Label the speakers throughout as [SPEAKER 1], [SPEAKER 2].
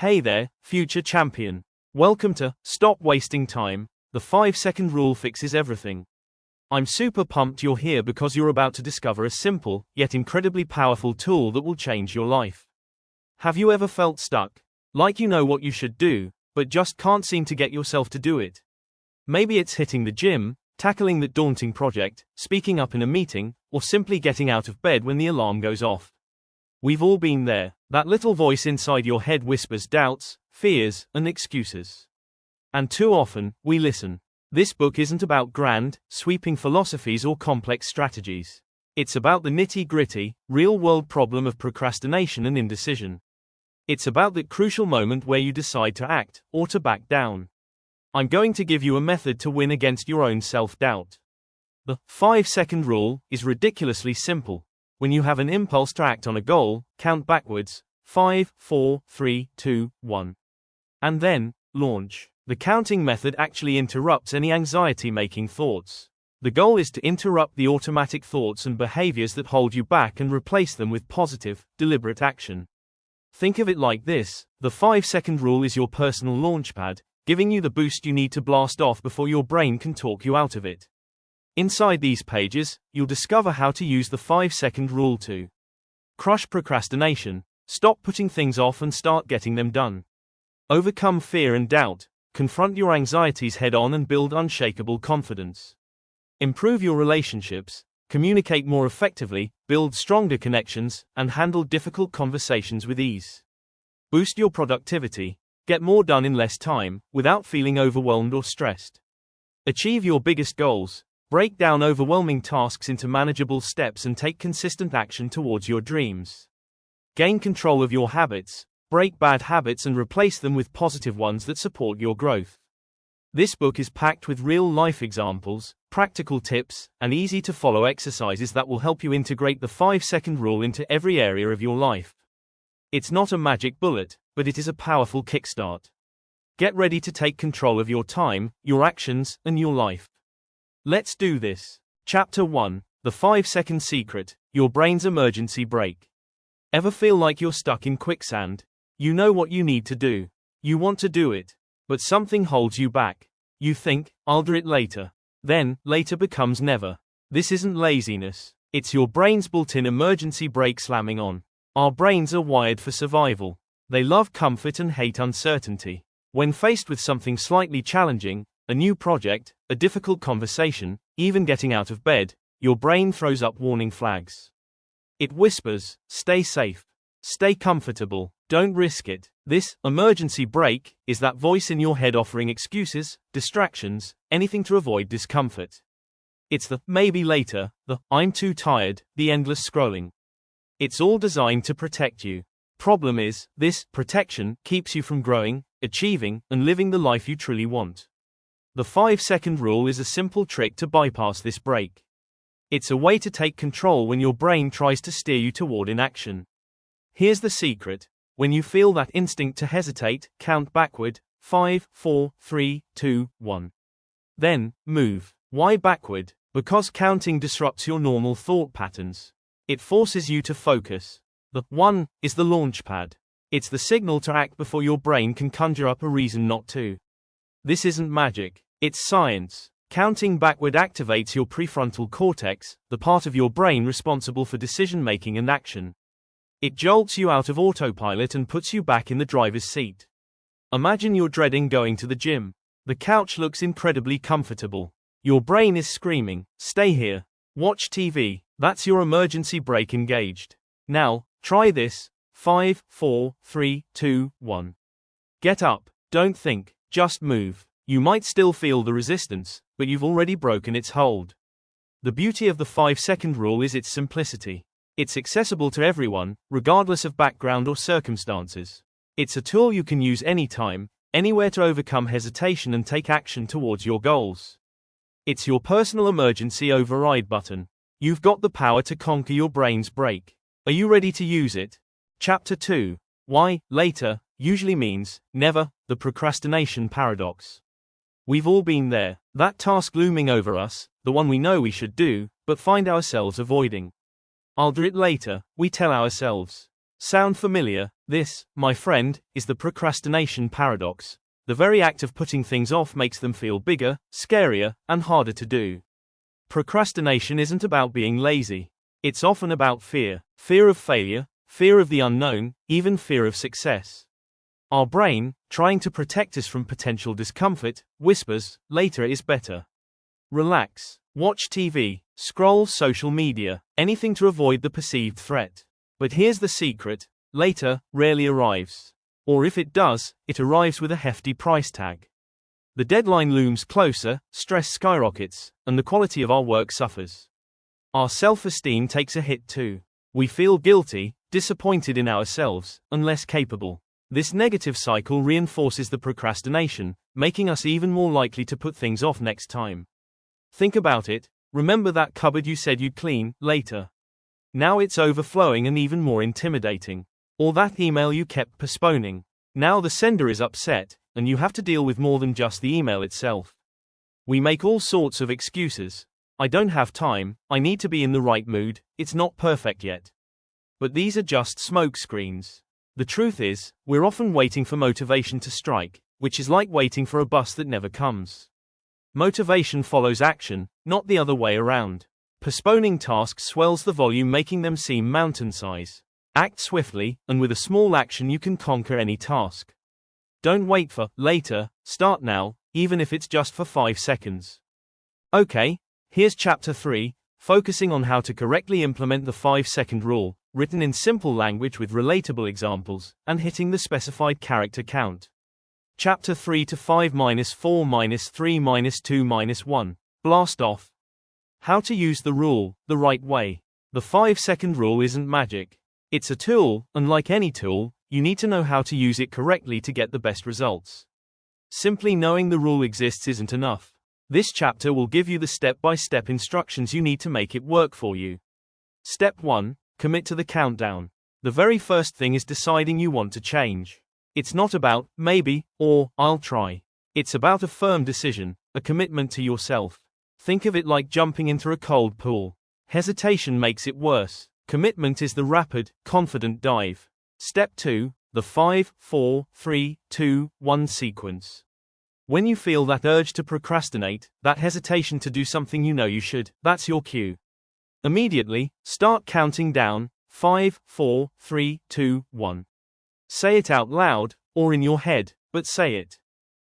[SPEAKER 1] Hey there, future champion. Welcome to Stop Wasting Time. The 5-second rule fixes everything. I'm super pumped you're here because you're about to discover a simple, yet incredibly powerful tool that will change your life. Have you ever felt stuck? Like you know what you should do, but just can't seem to get yourself to do it? Maybe it's hitting the gym, tackling that daunting project, speaking up in a meeting, or simply getting out of bed when the alarm goes off. We've all been there. That little voice inside your head whispers doubts, fears, and excuses. And too often, we listen. This book isn't about grand, sweeping philosophies or complex strategies. It's about the nitty-gritty, real-world problem of procrastination and indecision. It's about that crucial moment where you decide to act, or to back down. I'm going to give you a method to win against your own self-doubt. The 5-second rule is ridiculously simple. When you have an impulse to act on a goal, count backwards, 5, 4, 3, 2, 1. And then, launch. The counting method actually interrupts any anxiety-making thoughts. The goal is to interrupt the automatic thoughts and behaviors that hold you back and replace them with positive, deliberate action. Think of it like this: the 5-second rule is your personal launchpad, giving you the boost you need to blast off before your brain can talk you out of it. Inside these pages, you'll discover how to use the 5-second rule to crush procrastination, stop putting things off and start getting them done. Overcome fear and doubt, confront your anxieties head-on and build unshakable confidence. Improve your relationships, communicate more effectively, build stronger connections, and handle difficult conversations with ease. Boost your productivity, get more done in less time, without feeling overwhelmed or stressed. Achieve your biggest goals. Break down overwhelming tasks into manageable steps and take consistent action towards your dreams. Gain control of your habits, break bad habits and replace them with positive ones that support your growth. This book is packed with real-life examples, practical tips, and easy-to-follow exercises that will help you integrate the 5-second rule into every area of your life. It's not a magic bullet, but it is a powerful kickstart. Get ready to take control of your time, your actions, and your life. Let's do this. Chapter 1. The 5-second secret, your brain's emergency brake. Ever feel like you're stuck in quicksand? You know what you need to do. You want to do it. But something holds you back. You think, I'll do it later. Then, later becomes never. This isn't laziness. It's your brain's built-in emergency brake slamming on. Our brains are wired for survival. They love comfort and hate uncertainty. When faced with something slightly challenging, a new project, a difficult conversation, even getting out of bed, your brain throws up warning flags. It whispers, stay safe. Stay comfortable. Don't risk it. This emergency brake is that voice in your head offering excuses, distractions, anything to avoid discomfort. It's the maybe later, the I'm too tired, the endless scrolling. It's all designed to protect you. Problem is, this protection keeps you from growing, achieving, and living the life you truly want. The 5-second rule is a simple trick to bypass this brake. It's a way to take control when your brain tries to steer you toward inaction. Here's the secret. When you feel that instinct to hesitate, count backward, 5, 4, 3, 2, 1. Then, move. Why backward? Because counting disrupts your normal thought patterns. It forces you to focus. The 1 is the launch pad. It's the signal to act before your brain can conjure up a reason not to. This isn't magic. It's science. Counting backward activates your prefrontal cortex, the part of your brain responsible for decision-making and action. It jolts you out of autopilot and puts you back in the driver's seat. Imagine you're dreading going to the gym. The couch looks incredibly comfortable. Your brain is screaming, stay here. Watch TV. That's your emergency brake engaged. Now, try this. 5, 4, 3, 2, 1. Get up. Don't think. Just move. You might still feel the resistance, but you've already broken its hold. The beauty of the 5-second rule is its simplicity. It's accessible to everyone, regardless of background or circumstances. It's a tool you can use anytime, anywhere to overcome hesitation and take action towards your goals. It's your personal emergency override button. You've got the power to conquer your brain's brake. Are you ready to use it? Chapter 2. Why later usually means never, the procrastination paradox. We've all been there, that task looming over us, the one we know we should do, but find ourselves avoiding. I'll do it later, we tell ourselves. Sound familiar? This, my friend, is the procrastination paradox. The very act of putting things off makes them feel bigger, scarier, and harder to do. Procrastination isn't about being lazy. It's often about fear. Fear of failure, fear of the unknown, even fear of success. Our brain, trying to protect us from potential discomfort, whispers, later is better. Relax. Watch TV, scroll social media, anything to avoid the perceived threat. But here's the secret: later rarely arrives. Or if it does, it arrives with a hefty price tag. The deadline looms closer, stress skyrockets, and the quality of our work suffers. Our self-esteem takes a hit too. We feel guilty, disappointed in ourselves, and less capable. This negative cycle reinforces the procrastination, making us even more likely to put things off next time. Think about it. Remember that cupboard you said you'd clean later? Now it's overflowing and even more intimidating. Or that email you kept postponing. Now the sender is upset, and you have to deal with more than just the email itself. We make all sorts of excuses. I don't have time, I need to be in the right mood, it's not perfect yet. But these are just smoke screens. The truth is, we're often waiting for motivation to strike, which is like waiting for a bus that never comes. Motivation follows action, not the other way around. Postponing tasks swells the volume, making them seem mountain size. Act swiftly, and with a small action you can conquer any task. Don't wait for later, start now, even if it's just for 5 seconds. Okay, here's Chapter 3, focusing on how to correctly implement the 5-second rule, written in simple language with relatable examples, and hitting the specified character count. Chapter 3 to 5-4-3-2-1. Blast off. How to use the rule the right way. The 5-second rule isn't magic. It's a tool, and like any tool, you need to know how to use it correctly to get the best results. Simply knowing the rule exists isn't enough. This chapter will give you the step-by-step instructions you need to make it work for you. Step 1. Commit to the countdown. The very first thing is deciding you want to change. It's not about maybe or I'll try. It's about a firm decision, a commitment to yourself. Think of it like jumping into a cold pool. Hesitation makes it worse. Commitment is the rapid, confident dive. Step 2. The 5-4-3-2-1 sequence. When you feel that urge to procrastinate, that hesitation to do something you know you should, that's your cue. Immediately, start counting down. 5-4-3-2-1. Say it out loud, or in your head, but say it.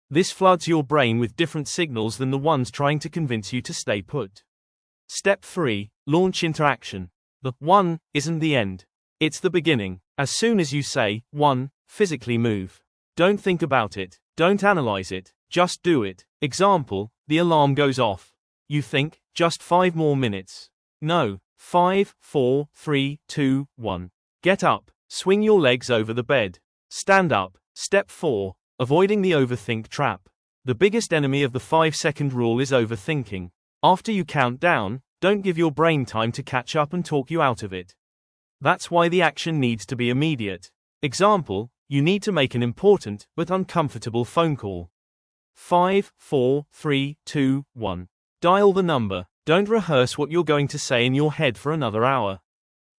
[SPEAKER 1] This floods your brain with different signals than the ones trying to convince you to stay put. Step 3. Launch into action. The 1 isn't the end. It's the beginning. As soon as you say 1, physically move. Don't think about it. Don't analyze it. Just do it. Example, the alarm goes off. You think, just 5 more minutes. No. 5-4-3-2-1. Get up. Swing your legs over the bed. Stand up. Step 4. Avoiding the overthink trap. The biggest enemy of the 5-second rule is overthinking. After you count down, don't give your brain time to catch up and talk you out of it. That's why the action needs to be immediate. Example, you need to make an important but uncomfortable phone call. 5-4-3-2-1. Dial the number. Don't rehearse what you're going to say in your head for another hour.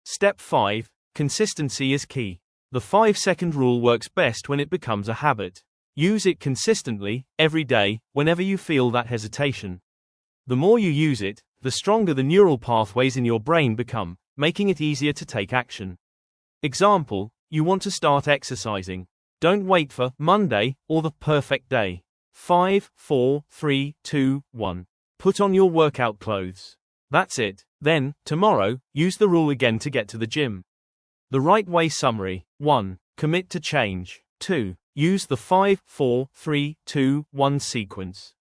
[SPEAKER 1] Step 5. Consistency is key. The 5-second rule works best when it becomes a habit. Use it consistently, every day, whenever you feel that hesitation. The more you use it, the stronger the neural pathways in your brain become, making it easier to take action. Example, you want to start exercising. Don't wait for Monday or the perfect day. 5-4-3-2-1. Put on your workout clothes. That's it. Then, tomorrow, use the rule again to get to the gym. The right way summary. 1. Commit to change. 2. Use the 5-4-3-2-1 sequence.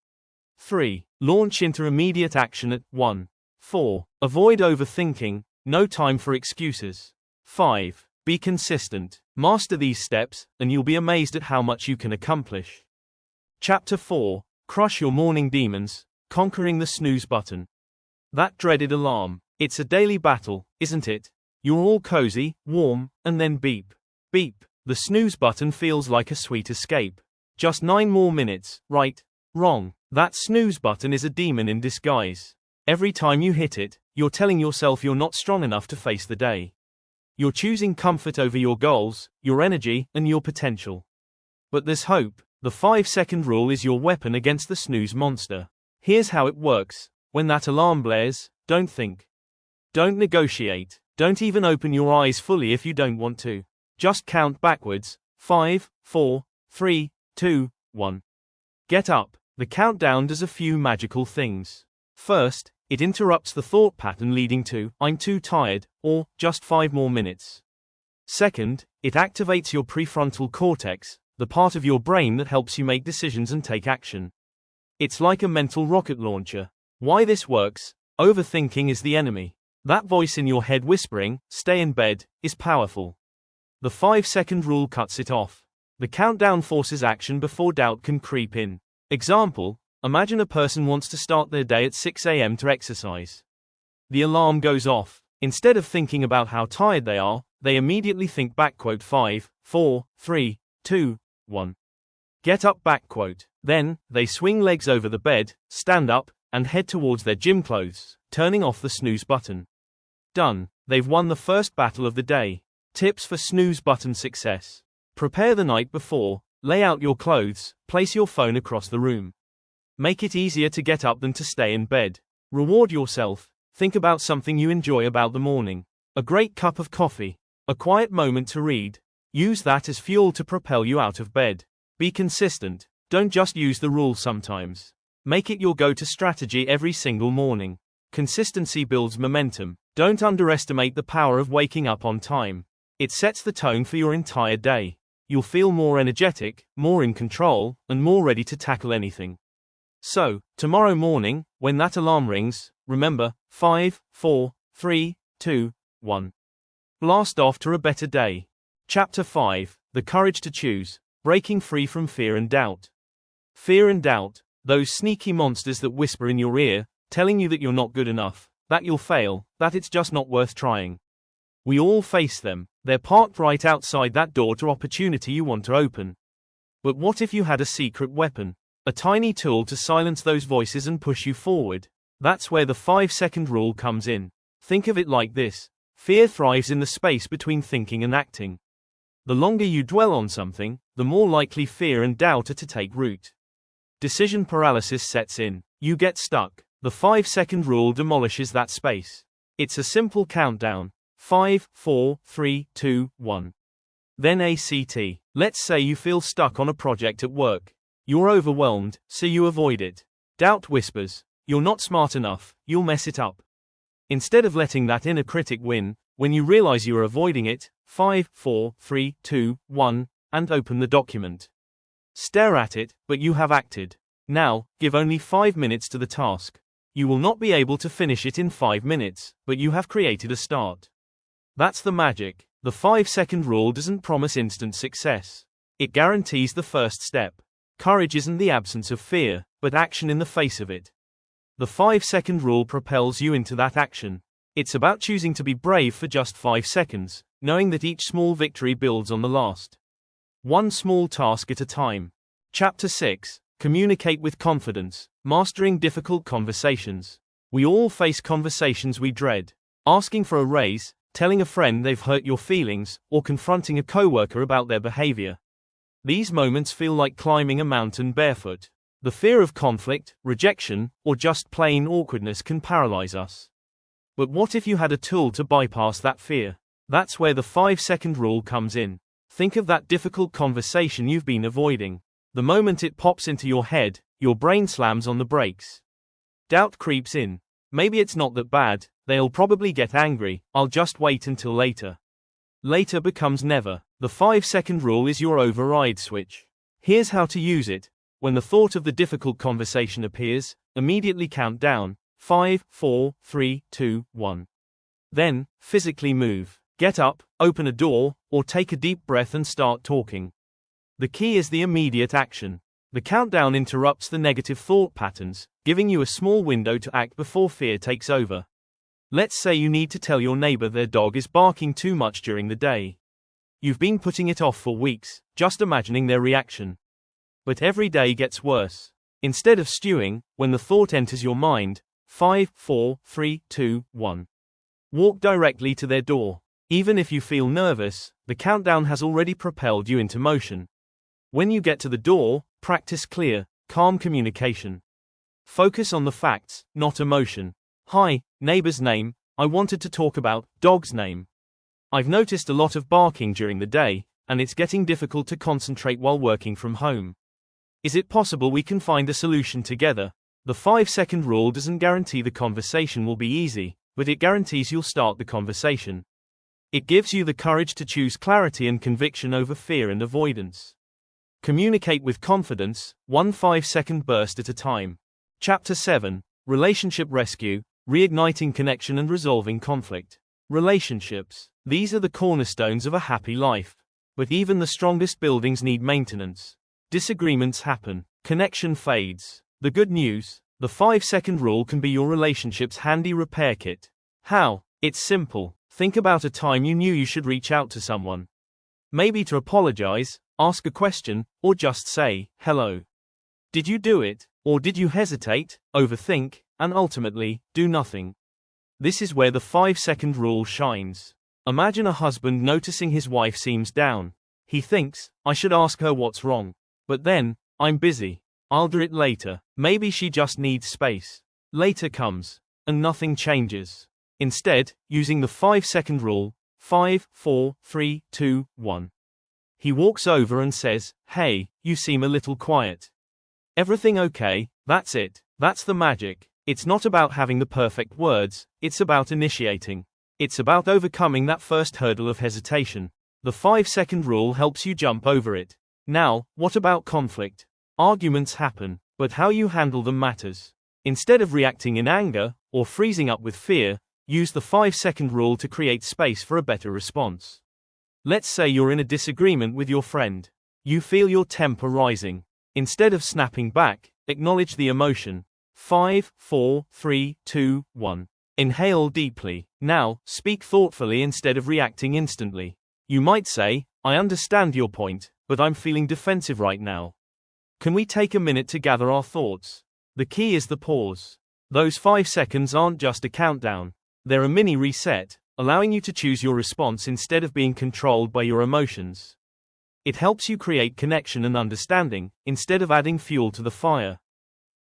[SPEAKER 1] 3. Launch into immediate action at 1. 4. Avoid overthinking, no time for excuses. 5. Be consistent. Master these steps, and you'll be amazed at how much you can accomplish. Chapter 4. Crush your morning demons, conquering the snooze button. That dreaded alarm. It's a daily battle, isn't it? You're all cozy, warm, and then beep. Beep. The snooze button feels like a sweet escape. Just 9 more minutes, right? Wrong. That snooze button is a demon in disguise. Every time you hit it, you're telling yourself you're not strong enough to face the day. You're choosing comfort over your goals, your energy, and your potential. But there's hope. The 5-second rule is your weapon against the snooze monster. Here's how it works. When that alarm blares, don't think. Don't negotiate. Don't even open your eyes fully if you don't want to. Just count backwards. 5, 4, 3, 2, 1. Get up. The countdown does a few magical things. First, it interrupts the thought pattern leading to, "I'm too tired," or, "just 5 more minutes." Second, it activates your prefrontal cortex, the part of your brain that helps you make decisions and take action. It's like a mental rocket launcher. Why this works? Overthinking is the enemy. That voice in your head whispering, "Stay in bed," is powerful. The 5-second rule cuts it off. The countdown forces action before doubt can creep in. Example, imagine a person wants to start their day at 6 a.m. to exercise. The alarm goes off. Instead of thinking about how tired they are, they immediately think back, 5, 4, 3, 2, 1. Get up back. Then, they swing legs over the bed, stand up, and head towards their gym clothes, turning off the snooze button. Done. They've won the first battle of the day. Tips for snooze button success. Prepare the night before. Lay out your clothes. Place your phone across the room. Make it easier to get up than to stay in bed. Reward yourself. Think about something you enjoy about the morning. A great cup of coffee. A quiet moment to read. Use that as fuel to propel you out of bed. Be consistent. Don't just use the rule sometimes. Make it your go-to strategy every single morning. Consistency builds momentum. Don't underestimate the power of waking up on time. It sets the tone for your entire day. You'll feel more energetic, more in control, and more ready to tackle anything. So, tomorrow morning, when that alarm rings, remember, 5, 4, 3, 2, 1. Blast off to a better day. Chapter 5. The Courage to Choose. Breaking Free from Fear and Doubt. Fear and doubt, those sneaky monsters that whisper in your ear, telling you that you're not good enough, that you'll fail, that it's just not worth trying. We all face them. They're parked right outside that door to opportunity you want to open. But what if you had a secret weapon? A tiny tool to silence those voices and push you forward? That's where the 5-second rule comes in. Think of it like this. Fear thrives in the space between thinking and acting. The longer you dwell on something, the more likely fear and doubt are to take root. Decision paralysis sets in. You get stuck. The 5-second rule demolishes that space. It's a simple countdown. 5, 4, 3, 2, 1. Then ACT. Let's say you feel stuck on a project at work. You're overwhelmed, so you avoid it. Doubt whispers, "You're not smart enough, you'll mess it up." Instead of letting that inner critic win, when you realize you are avoiding it, 5, 4, 3, 2, 1, and open the document. Stare at it, but you have acted. Now, give only 5 minutes to the task. You will not be able to finish it in 5 minutes, but you have created a start. That's the magic. The 5-second rule doesn't promise instant success. It guarantees the first step. Courage isn't the absence of fear, but action in the face of it. The 5-second rule propels you into that action. It's about choosing to be brave for just 5 seconds, knowing that each small victory builds on the last. One small task at a time. Chapter 6. Communicate with confidence. Mastering difficult conversations. We all face conversations we dread. Asking for a raise, telling a friend they've hurt your feelings, or confronting a coworker about their behavior. These moments feel like climbing a mountain barefoot. The fear of conflict, rejection, or just plain awkwardness can paralyze us. But what if you had a tool to bypass that fear? That's where the 5-second rule comes in. Think of that difficult conversation you've been avoiding. The moment it pops into your head, your brain slams on the brakes. Doubt creeps in. Maybe it's not that bad, they'll probably get angry, I'll just wait until later. Later becomes never. The 5-second rule is your override switch. Here's how to use it. When the thought of the difficult conversation appears, immediately count down. 5, 4, 3, 2, 1. Then, physically move. Get up, open a door, or take a deep breath and start talking. The key is the immediate action. The countdown interrupts the negative thought patterns, giving you a small window to act before fear takes over. Let's say you need to tell your neighbor their dog is barking too much during the day. You've been putting it off for weeks, just imagining their reaction. But every day gets worse. Instead of stewing, when the thought enters your mind, 5, 4, 3, 2, 1. Walk directly to their door. Even if you feel nervous, the countdown has already propelled you into motion. When you get to the door, practice clear, calm communication. Focus on the facts, not emotion. Hi, neighbor's name, I wanted to talk about dog's name. I've noticed a lot of barking during the day, and it's getting difficult to concentrate while working from home. Is it possible we can find a solution together? The 5-second rule doesn't guarantee the conversation will be easy, but it guarantees you'll start the conversation. It gives you the courage to choose clarity and conviction over fear and avoidance. Communicate with confidence, one 5-second burst at a time. Chapter 7, Relationship Rescue, Reigniting Connection and Resolving Conflict. Relationships. These are the cornerstones of a happy life. But even the strongest buildings need maintenance. Disagreements happen. Connection fades. The good news, the 5-second rule can be your relationship's handy repair kit. How? It's simple. Think about a time you knew you should reach out to someone. Maybe to apologize, ask a question, or just say, hello. Did you do it? Or did you hesitate, overthink, and ultimately, do nothing? This is where the 5-second rule shines. Imagine a husband noticing his wife seems down. He thinks, I should ask her what's wrong. But then, I'm busy. I'll do it later. Maybe she just needs space. Later comes, and nothing changes. Instead, using the 5-second rule, 5, 4, 3, 2, 1. He walks over and says, hey, you seem a little quiet. Everything okay? That's it. That's the magic. It's not about having the perfect words, it's about initiating. It's about overcoming that first hurdle of hesitation. The 5-second rule helps you jump over it. Now, what about conflict? Arguments happen, but how you handle them matters. Instead of reacting in anger, or freezing up with fear, use the 5-second rule to create space for a better response. Let's say you're in a disagreement with your friend. You feel your temper rising. Instead of snapping back, acknowledge the emotion. 5, 4, 3, 2, 1. Inhale deeply. Now, speak thoughtfully instead of reacting instantly. You might say, I understand your point, but I'm feeling defensive right now. Can we take a minute to gather our thoughts? The key is the pause. Those 5 seconds aren't just a countdown. They're a mini reset, allowing you to choose your response instead of being controlled by your emotions. It helps you create connection and understanding, instead of adding fuel to the fire.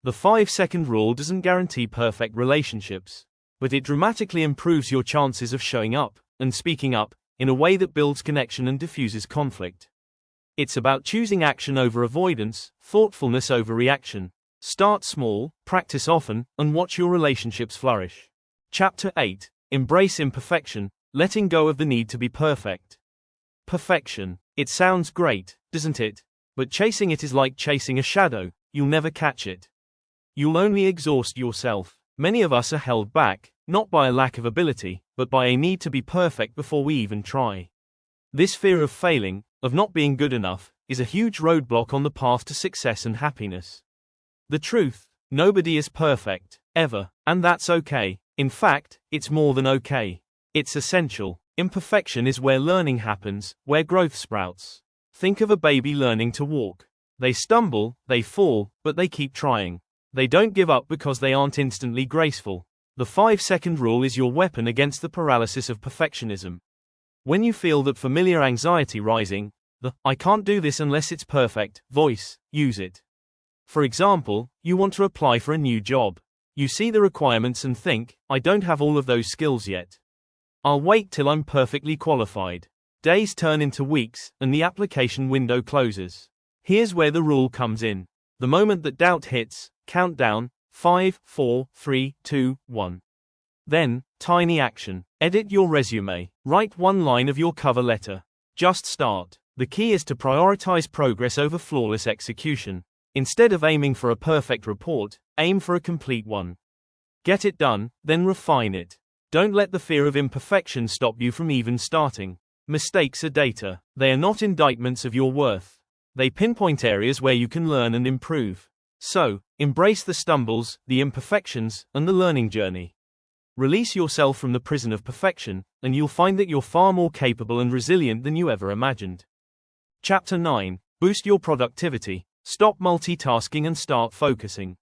[SPEAKER 1] The 5-second rule doesn't guarantee perfect relationships, but it dramatically improves your chances of showing up, and speaking up, in a way that builds connection and diffuses conflict. It's about choosing action over avoidance, thoughtfulness over reaction. Start small, practice often, and watch your relationships flourish. Chapter 8, Embrace Imperfection, Letting Go of the Need to be Perfect. Perfection. It sounds great, doesn't it? But chasing it is like chasing a shadow, you'll never catch it. You'll only exhaust yourself. Many of us are held back, not by a lack of ability, but by a need to be perfect before we even try. This fear of failing, of not being good enough, is a huge roadblock on the path to success and happiness. The truth, nobody is perfect, ever, and that's okay. In fact, it's more than okay. It's essential. Imperfection is where learning happens, where growth sprouts. Think of a baby learning to walk. They stumble, they fall, but they keep trying. They don't give up because they aren't instantly graceful. The 5-second rule is your weapon against the paralysis of perfectionism. When you feel that familiar anxiety rising, the I can't do this unless it's perfect voice, use it. For example, you want to apply for a new job. You see the requirements and think, I don't have all of those skills yet. I'll wait till I'm perfectly qualified. Days turn into weeks, and the application window closes. Here's where the rule comes in. The moment that doubt hits, count down, 5, 4, 3, 2, 1. Then, tiny action. Edit your resume. Write one line of your cover letter. Just start. The key is to prioritize progress over flawless execution. Instead of aiming for a perfect report, aim for a complete one. Get it done, then refine it. Don't let the fear of imperfection stop you from even starting. Mistakes are data. They are not indictments of your worth. They pinpoint areas where you can learn and improve. So, embrace the stumbles, the imperfections, and the learning journey. Release yourself from the prison of perfection, and you'll find that you're far more capable and resilient than you ever imagined. Chapter 9, Boost Your Productivity, Stop Multitasking and Start Focusing.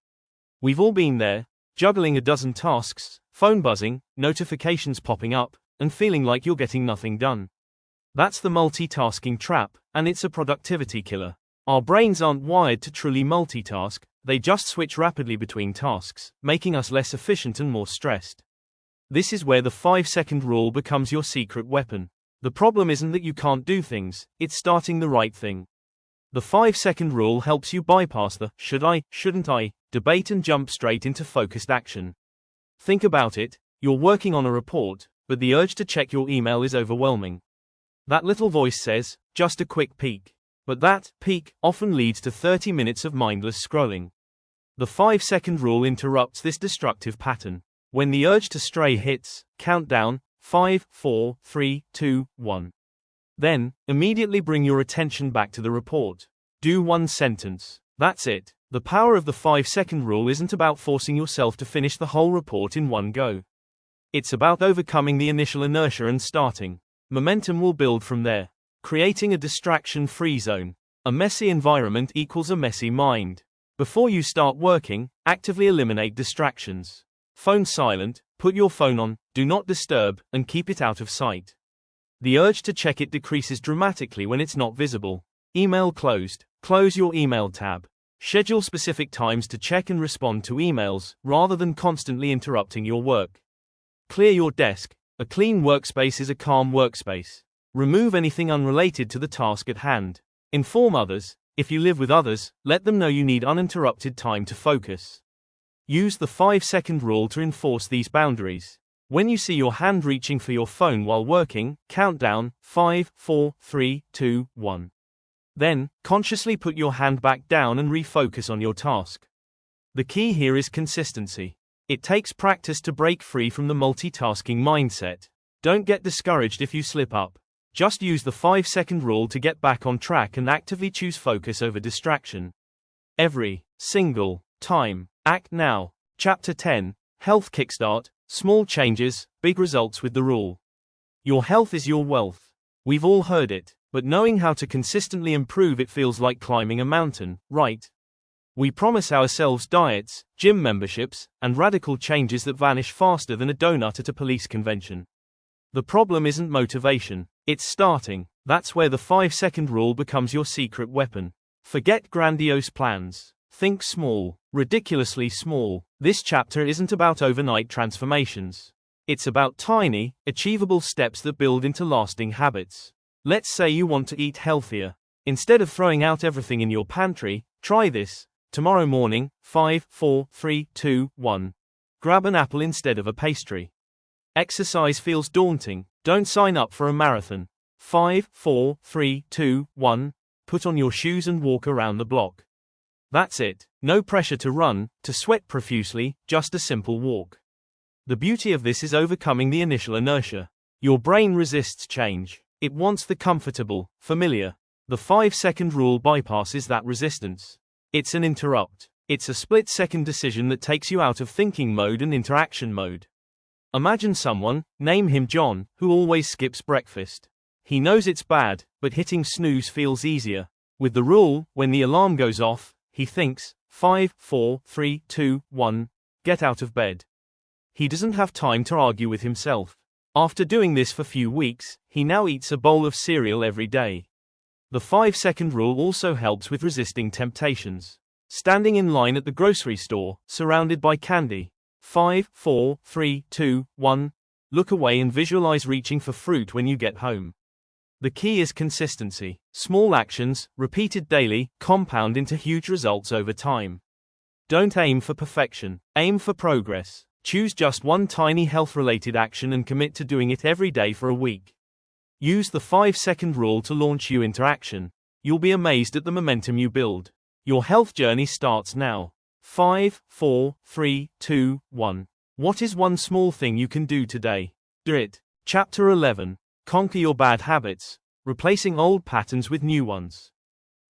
[SPEAKER 1] We've all been there, juggling a dozen tasks, phone buzzing, notifications popping up, and feeling like you're getting nothing done. That's the multitasking trap, and it's a productivity killer. Our brains aren't wired to truly multitask, they just switch rapidly between tasks, making us less efficient and more stressed. This is where the 5-second rule becomes your secret weapon. The problem isn't that you can't do things, it's starting the right thing. The 5-second rule helps you bypass the should I, shouldn't I debate and jump straight into focused action. Think about it, you're working on a report, but the urge to check your email is overwhelming. That little voice says, just a quick peek. But that peek often leads to 30 minutes of mindless scrolling. The 5-second rule interrupts this destructive pattern. When the urge to stray hits, count down 5, 4, 3, 2, 1. Then, immediately bring your attention back to the report. Do one sentence. That's it. The power of the 5-second rule isn't about forcing yourself to finish the whole report in one go. It's about overcoming the initial inertia and starting. Momentum will build from there. Creating a distraction-free zone. A messy environment equals a messy mind. Before you start working, actively eliminate distractions. Phone silent, put your phone on, do not disturb, and keep it out of sight. The urge to check it decreases dramatically when it's not visible. Email closed. Close your email tab. Schedule specific times to check and respond to emails, rather than constantly interrupting your work. Clear your desk. A clean workspace is a calm workspace. Remove anything unrelated to the task at hand. Inform others. If you live with others, let them know you need uninterrupted time to focus. Use the 5-second rule to enforce these boundaries. When you see your hand reaching for your phone while working, count down 5, 4, 3, 2, 1. Then, consciously put your hand back down and refocus on your task. The key here is consistency. It takes practice to break free from the multitasking mindset. Don't get discouraged if you slip up. Just use the 5-second rule to get back on track and actively choose focus over distraction. Every single time. Act now. Chapter 10. Health Kickstart. Small changes, big results with the rule. Your health is your wealth. We've all heard it, but knowing how to consistently improve it feels like climbing a mountain, right? We promise ourselves diets, gym memberships, and radical changes that vanish faster than a donut at a police convention. The problem isn't motivation, it's starting. That's where the 5-second rule becomes your secret weapon. Forget grandiose plans. Think small, ridiculously small. This chapter isn't about overnight transformations. It's about tiny, achievable steps that build into lasting habits. Let's say you want to eat healthier. Instead of throwing out everything in your pantry, try this. Tomorrow morning, 5, 4, 3, 2, 1. Grab an apple instead of a pastry. Exercise feels daunting. Don't sign up for a marathon. 5, 4, 3, 2, 1. Put on your shoes and walk around the block. That's it. No pressure to run, to sweat profusely, just a simple walk. The beauty of this is overcoming the initial inertia. Your brain resists change. It wants the comfortable, familiar. The 5-second rule bypasses that resistance. It's an interrupt. It's a split-second decision that takes you out of thinking mode and into action mode. Imagine someone, name him John, who always skips breakfast. He knows it's bad, but hitting snooze feels easier. With the rule, when the alarm goes off, he thinks, 5, 4, 3, 2, 1, get out of bed. He doesn't have time to argue with himself. After doing this for a few weeks, he now eats a bowl of cereal every day. The 5-second rule also helps with resisting temptations. Standing in line at the grocery store, surrounded by candy. 5, 4, 3, 2, 1. Look away and visualize reaching for fruit when you get home. The key is consistency. Small actions, repeated daily, compound into huge results over time. Don't aim for perfection. Aim for progress. Choose just one tiny health-related action and commit to doing it every day for a week. Use the 5-second rule to launch you into action. You'll be amazed at the momentum you build. Your health journey starts now. 5, 4, 3, 2, 1. What is one small thing you can do today? Do it. Chapter 11. Conquer your bad habits, replacing old patterns with new ones.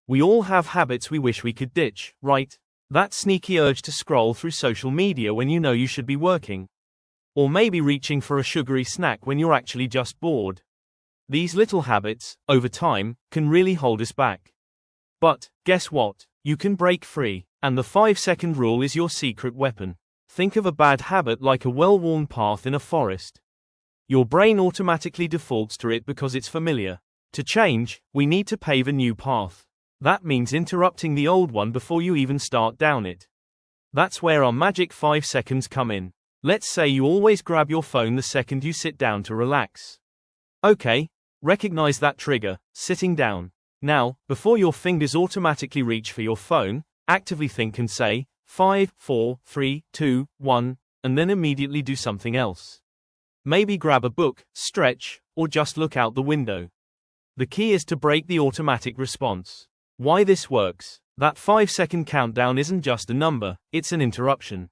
[SPEAKER 1] We all have habits we wish we could ditch, right? That sneaky urge to scroll through social media when you know you should be working. Or maybe reaching for a sugary snack when you're actually just bored. These little habits, over time, can really hold us back. But, guess what? You can break free, and the 5-second rule is your secret weapon. Think of a bad habit like a well-worn path in a forest. Your brain automatically defaults to it because it's familiar. To change, we need to pave a new path. That means interrupting the old one before you even start down it. That's where our magic 5 seconds come in. Let's say you always grab your phone the second you sit down to relax. Okay, recognize that trigger, sitting down. Now, before your fingers automatically reach for your phone, actively think and say, 5, 4, 3, 2, 1, and then immediately do something else. Maybe grab a book, stretch, or just look out the window. The key is to break the automatic response. Why this works? That 5-second countdown isn't just a number, it's an interruption.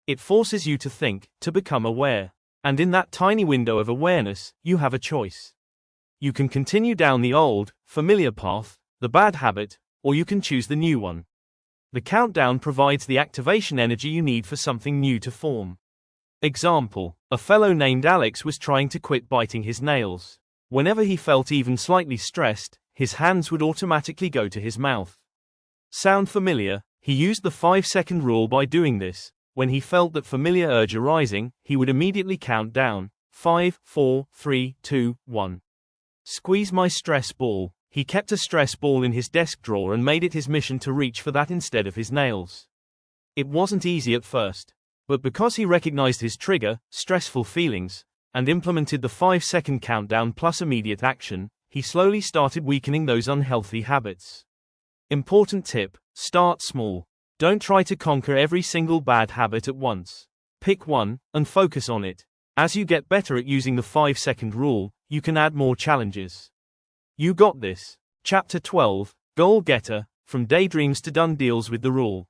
[SPEAKER 1] It forces you to think, to become aware. And in that tiny window of awareness, you have a choice. You can continue down the old, familiar path, the bad habit, or you can choose the new one. The countdown provides the activation energy you need for something new to form. Example: a fellow named Alex was trying to quit biting his nails. Whenever he felt even slightly stressed, his hands would automatically go to his mouth. Sound familiar? He used the 5-second rule by doing this. When he felt that familiar urge arising, he would immediately count down. 5, 4, 3, 2, 1. Squeeze my stress ball. He kept a stress ball in his desk drawer and made it his mission to reach for that instead of his nails. It wasn't easy at first. But because he recognized his trigger, stressful feelings, and implemented the 5-second countdown plus immediate action, he slowly started weakening those unhealthy habits. Important tip: start small. Don't try to conquer every single bad habit at once. Pick one, and focus on it. As you get better at using the 5-second rule, you can add more challenges. You got this. Chapter 12, Goal Getter, From Daydreams to Done Deals with the Rule.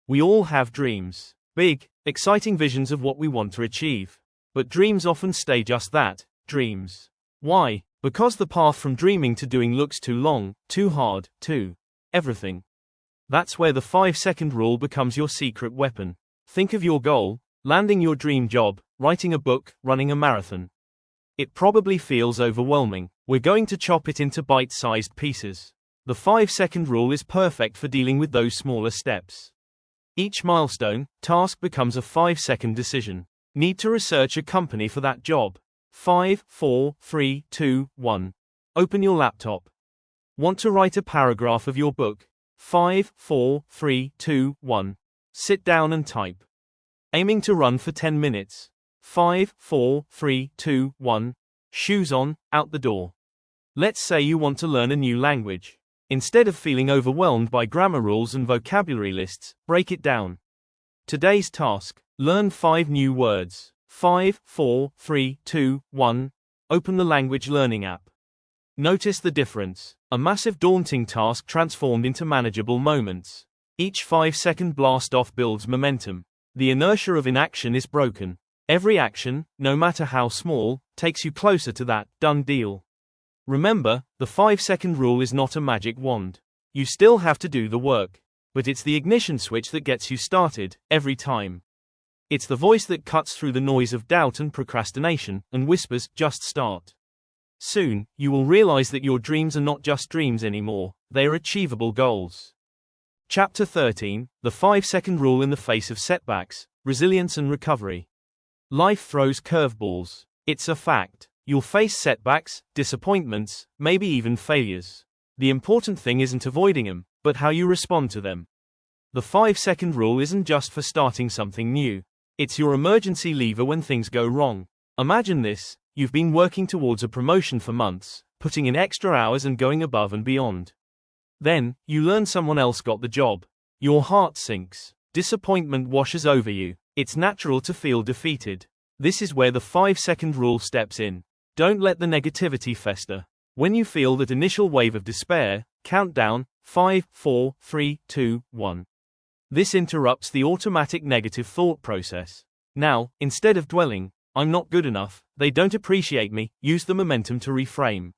[SPEAKER 1] We all have dreams. Big, exciting visions of what we want to achieve. But dreams often stay just that, dreams. Why? Because the path from dreaming to doing looks too long, too hard, too everything. That's where the 5-second rule becomes your secret weapon. Think of your goal: landing your dream job, writing a book, running a marathon. It probably feels overwhelming. We're going to chop it into bite-sized pieces. The 5-second rule is perfect for dealing with those smaller steps. Each milestone, task becomes a 5-second decision. Need to research a company for that job. 5, 4, 3, 2, 1. Open your laptop. Want to write a paragraph of your book? 5, 4, 3, 2, 1. Sit down and type. Aiming to run for 10 minutes. 5, 4, 3, 2, 1. Shoes on, out the door. Let's say you want to learn a new language. Instead of feeling overwhelmed by grammar rules and vocabulary lists, break it down. Today's task: learn 5 new words. 5, 4, 3, 2, 1. Open the language learning app. Notice the difference. A massive daunting task transformed into manageable moments. Each 5-second blast-off builds momentum. The inertia of inaction is broken. Every action, no matter how small, takes you closer to that done deal. Remember, the 5-second rule is not a magic wand. You still have to do the work. But it's the ignition switch that gets you started, every time. It's the voice that cuts through the noise of doubt and procrastination, and whispers, just start. Soon, you will realize that your dreams are not just dreams anymore, they are achievable goals. Chapter 13, The 5-second Rule in the Face of Setbacks, Resilience and Recovery. Life throws curveballs. It's a fact. You'll face setbacks, disappointments, maybe even failures. The important thing isn't avoiding them, but how you respond to them. The 5-second rule isn't just for starting something new. It's your emergency lever when things go wrong. Imagine this: you've been working towards a promotion for months, putting in extra hours and going above and beyond. Then, you learn someone else got the job. Your heart sinks. Disappointment washes over you. It's natural to feel defeated. This is where the 5-second rule steps in. Don't let the negativity fester. When you feel that initial wave of despair, count down: 5, 4, 3, 2, 1. This interrupts the automatic negative thought process. Now, instead of dwelling, "I'm not good enough, they don't appreciate me," use the momentum to reframe.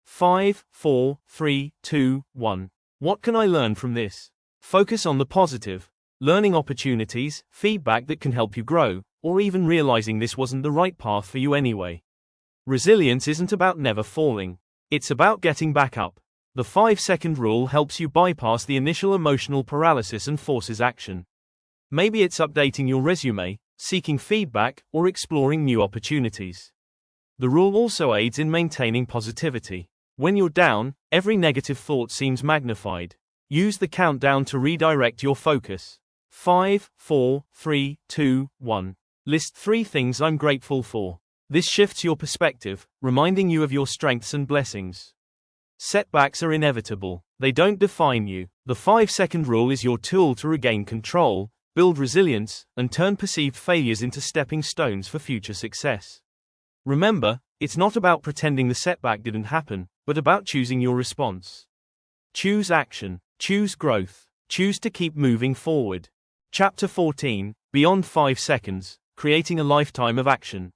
[SPEAKER 1] 5, 4, 3, 2, 1. What can I learn from this? Focus on the positive. Learning opportunities, feedback that can help you grow, or even realizing this wasn't the right path for you anyway. Resilience isn't about never falling. It's about getting back up. The 5-second rule helps you bypass the initial emotional paralysis and forces action. Maybe it's updating your resume, seeking feedback, or exploring new opportunities. The rule also aids in maintaining positivity. When you're down, every negative thought seems magnified. Use the countdown to redirect your focus. 5, 4, 3, 2, 1. List 3 things I'm grateful for. This shifts your perspective, reminding you of your strengths and blessings. Setbacks are inevitable. They don't define you. The 5-second rule is your tool to regain control, build resilience, and turn perceived failures into stepping stones for future success. Remember, it's not about pretending the setback didn't happen, but about choosing your response. Choose action. Choose growth. Choose to keep moving forward. Chapter 14, Beyond 5 Seconds, Creating a Lifetime of Action.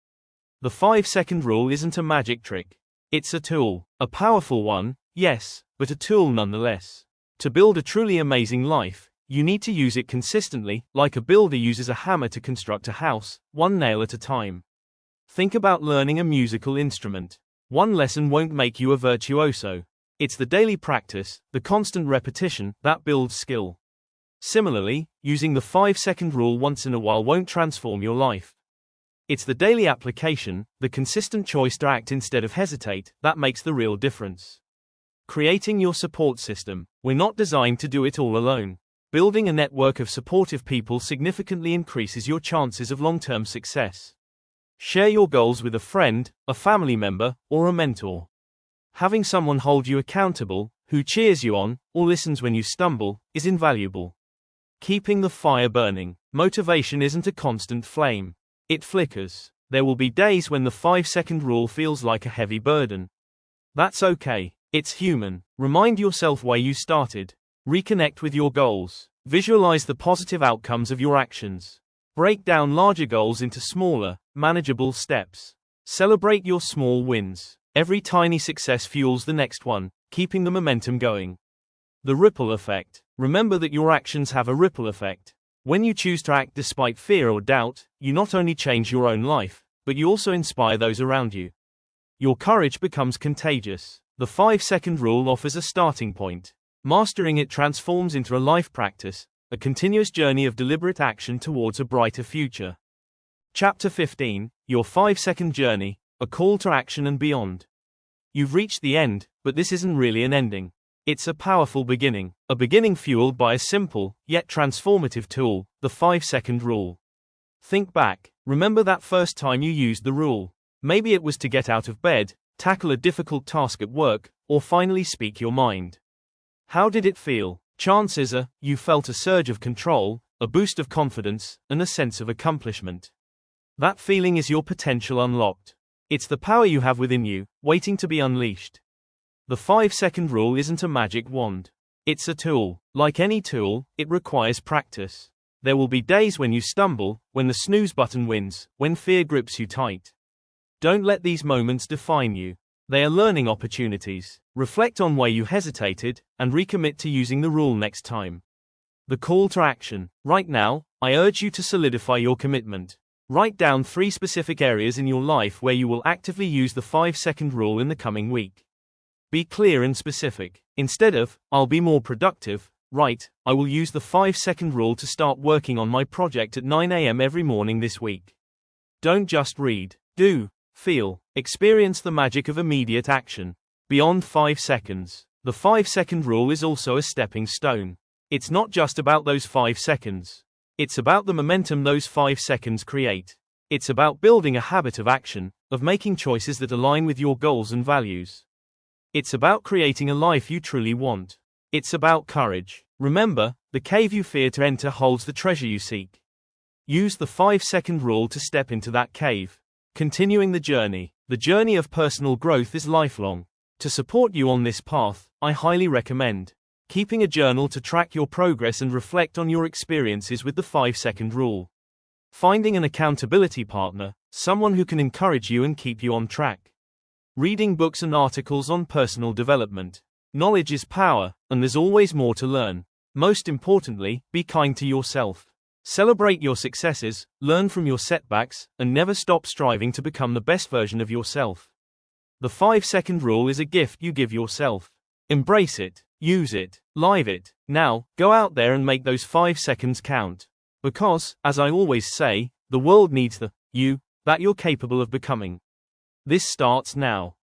[SPEAKER 1] The 5-second rule isn't a magic trick. It's a tool. A powerful one, yes, but a tool nonetheless. To build a truly amazing life, you need to use it consistently, like a builder uses a hammer to construct a house, one nail at a time. Think about learning a musical instrument. One lesson won't make you a virtuoso. It's the daily practice, the constant repetition, that builds skill. Similarly, using the 5-second rule once in a while won't transform your life. It's the daily application, the consistent choice to act instead of hesitate, that makes the real difference. Creating your support system. We're not designed to do it all alone. Building a network of supportive people significantly increases your chances of long-term success. Share your goals with a friend, a family member, or a mentor. Having someone hold you accountable, who cheers you on, or listens when you stumble, is invaluable. Keeping the fire burning. Motivation isn't a constant flame. It flickers. There will be days when the 5-second rule feels like a heavy burden. That's okay. It's human. Remind yourself why you started. Reconnect with your goals. Visualize the positive outcomes of your actions. Break down larger goals into smaller, manageable steps. Celebrate your small wins. Every tiny success fuels the next one, keeping the momentum going. The ripple effect. Remember that your actions have a ripple effect. When you choose to act despite fear or doubt, you not only change your own life, but you also inspire those around you. Your courage becomes contagious. The 5-second rule offers a starting point. Mastering it transforms into a life practice, a continuous journey of deliberate action towards a brighter future. Chapter 15, Your 5-second Journey, A Call to Action and Beyond. You've reached the end, but this isn't really an ending. It's a powerful beginning, a beginning fueled by a simple, yet transformative tool, the 5-second rule. Think back. Remember that first time you used the rule. Maybe it was to get out of bed, tackle a difficult task at work, or finally speak your mind. How did it feel? Chances are, you felt a surge of control, a boost of confidence, and a sense of accomplishment. That feeling is your potential unlocked. It's the power you have within you, waiting to be unleashed. The 5-second rule isn't a magic wand. It's a tool. Like any tool, it requires practice. There will be days when you stumble, when the snooze button wins, when fear grips you tight. Don't let these moments define you. They are learning opportunities. Reflect on where you hesitated, and recommit to using the rule next time. The call to action. Right now, I urge you to solidify your commitment. Write down 3 specific areas in your life where you will actively use the 5-second rule in the coming week. Be clear and specific. Instead of, I'll be more productive, write, I will use the 5-second rule to start working on my project at 9 a.m. every morning this week. Don't just read. Do. Feel. Experience the magic of immediate action. Beyond 5 seconds. The 5-second rule is also a stepping stone. It's not just about those 5 seconds. It's about the momentum those 5 seconds create. It's about building a habit of action, of making choices that align with your goals and values. It's about creating a life you truly want. It's about courage. Remember, the cave you fear to enter holds the treasure you seek. Use the 5-second rule to step into that cave. Continuing the journey. The journey of personal growth is lifelong. To support you on this path, I highly recommend keeping a journal to track your progress and reflect on your experiences with the 5-second rule. Finding an accountability partner, someone who can encourage you and keep you on track. Reading books and articles on personal development. Knowledge is power, and there's always more to learn. Most importantly, be kind to yourself. Celebrate your successes, learn from your setbacks, and never stop striving to become the best version of yourself. The 5-second rule is a gift you give yourself. Embrace it, use it, live it. Now, go out there and make those 5 seconds count. Because, as I always say, the world needs the you that you're capable of becoming. This starts now.